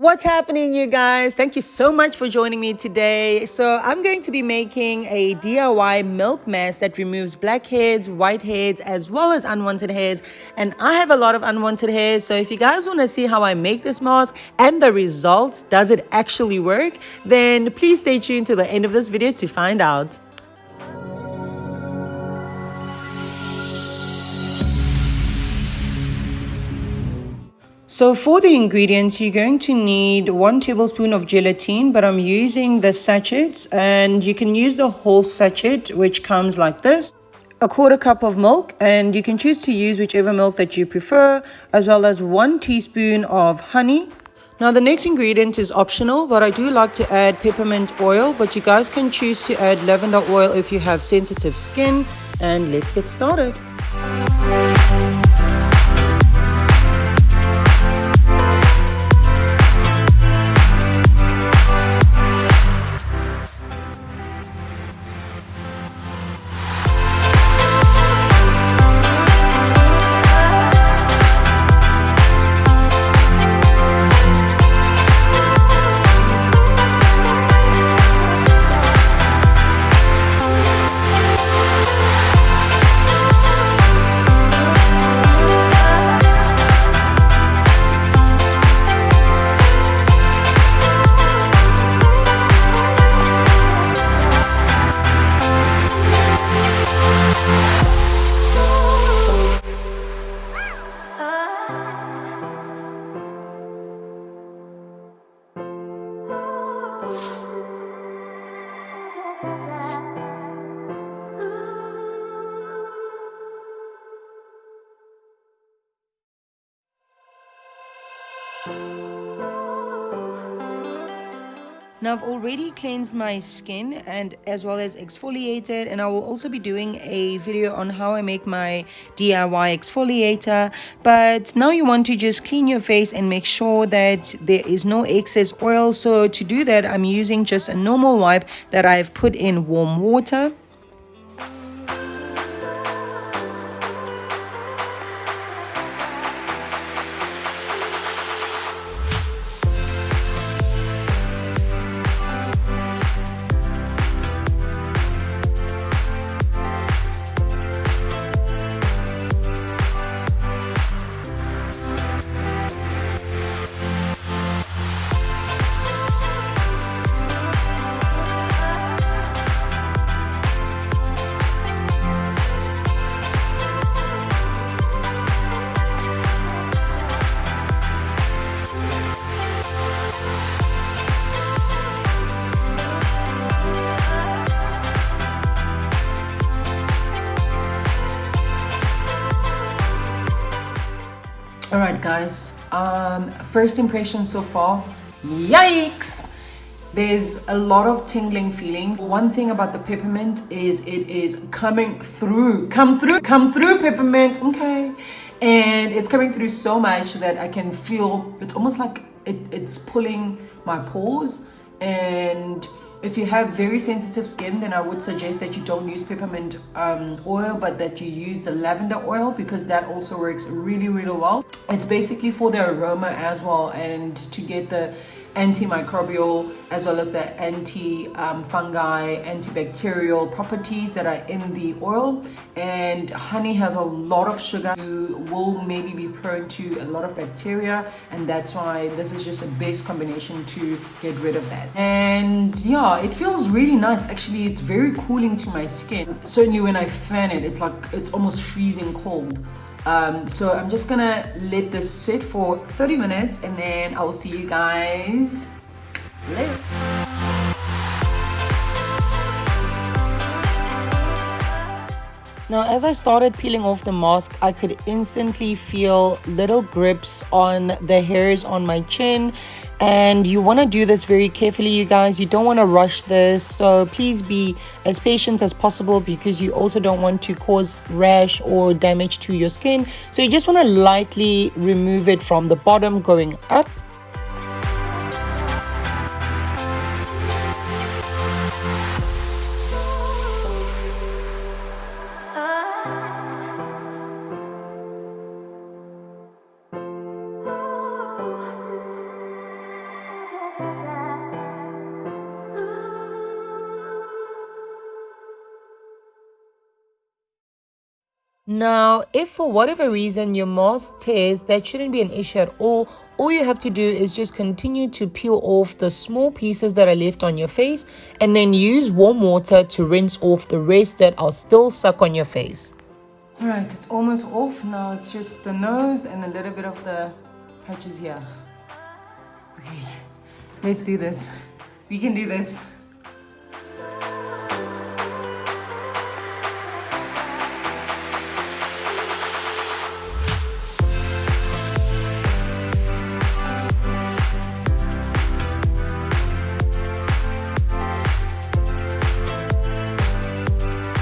What's happening, you guys? Thank you so much for joining me today. So I'm going to be making a DIY milk mask that removes blackheads, whiteheads, as well as unwanted hairs. And I have a lot of unwanted hairs. So if you guys want to see how I make this mask and the results, does it actually work? Then please stay tuned to the end of this video to find out. So for the ingredients, you're going to need 1 tablespoon of gelatin, but I'm using the sachets, and you can use the whole sachet, which comes like this. A 1/4 cup of milk, and you can choose to use whichever milk that you prefer, as well as 1 teaspoon of honey. Now the next ingredient is optional, but I do like to add peppermint oil, but you guys can choose to add lavender oil if you have sensitive skin. And let's get started. Now I've already cleansed my skin and as well as exfoliated, and I will also be doing a video on how I make my DIY exfoliator. But now you want to just clean your face and make sure that there is no excess oil. So to do that, I'm using just a normal wipe that I've put in warm water. Alright guys, first impression so far, yikes! There's a lot of tingling feelings. One thing about the peppermint is it is coming through. Come through peppermint, okay? And it's coming through so much that I can feel, it's almost like it's pulling my pores. And if you have very sensitive skin, then I would suggest that you don't use peppermint oil, but that you use the lavender oil, because that also works really well. It's basically for the aroma as well, and to get the antimicrobial as well as the anti-fungi, antibacterial properties that are in the oil. And honey has a lot of sugar. You will maybe be prone to a lot of bacteria, and that's why this is just a best combination to get rid of that. And yeah, it feels really nice. Actually, it's very cooling to my skin. Certainly when I fan it, it's like it's almost freezing cold. So I'm just gonna let this sit for 30 minutes, and then I will see you guys later. Now, as I started peeling off the mask, I could instantly feel little grips on the hairs on my chin. And you want to do this very carefully, you guys. You don't want to rush this. So please be as patient as possible, because you also don't want to cause rash or damage to your skin. So you just want to lightly remove it from the bottom going up. Now, if for whatever reason your mask tears, that shouldn't be an issue at all. All you have to do is just continue to peel off the small pieces that are left on your face and then use warm water to rinse off the rest that are still stuck on your face. All right, it's almost off. Now it's just the nose and a little bit of the patches here. Okay, let's do this. We can do this.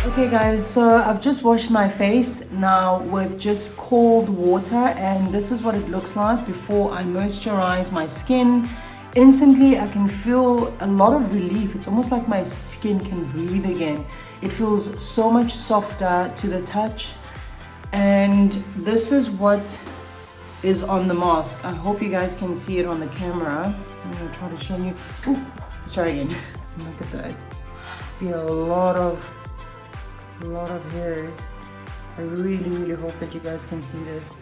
Okay guys, so I've just washed my face now with just cold water, and this is what it looks like before I moisturize my skin. Instantly I can feel a lot of relief. It's almost like my skin can breathe again. It feels so much softer to the touch, and this is what is on the mask. I hope you guys can see it on the camera. I'm gonna try to show you. Ooh, sorry again. Look at that. See a lot of hairs. I really hope that you guys can see this.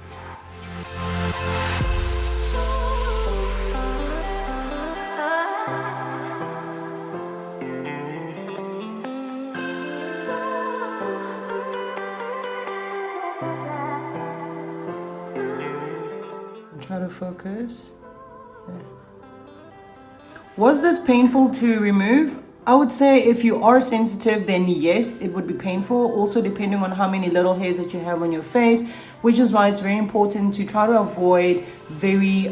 Try to focus. Yeah. Was this painful to remove? I would say if you are sensitive, then yes, it would be painful. Also depending on how many little hairs that you have on your face, which is why it's very important to try to avoid very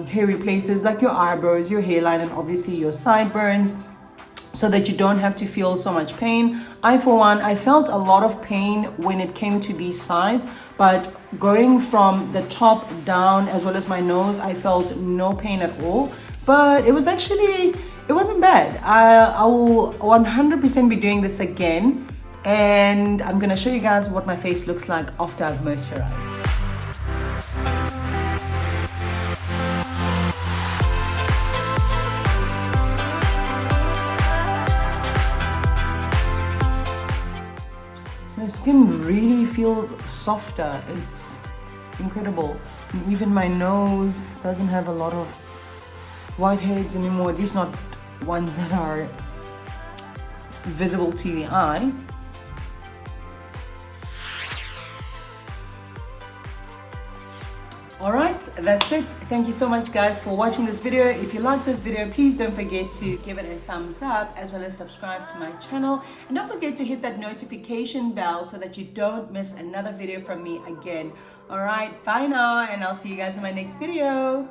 hairy places like your eyebrows, your hairline, and obviously your sideburns, so that you don't have to feel so much pain. For one, I felt a lot of pain when it came to these sides, but going from the top down as well as my nose, I felt no pain at all. But it wasn't bad. I will 100% be doing this again, and I'm gonna show you guys what my face looks like after I've moisturized. My skin really feels softer. It's incredible. And even my nose doesn't have a lot of whiteheads anymore, at least not ones that are visible to the eye. Alright, that's it. Thank you so much guys for watching this video. If you like this video, please don't forget to give it a thumbs up as well as subscribe to my channel, and don't forget to hit that notification bell so that you don't miss another video from me again. Alright, bye now, and I'll see you guys in my next video.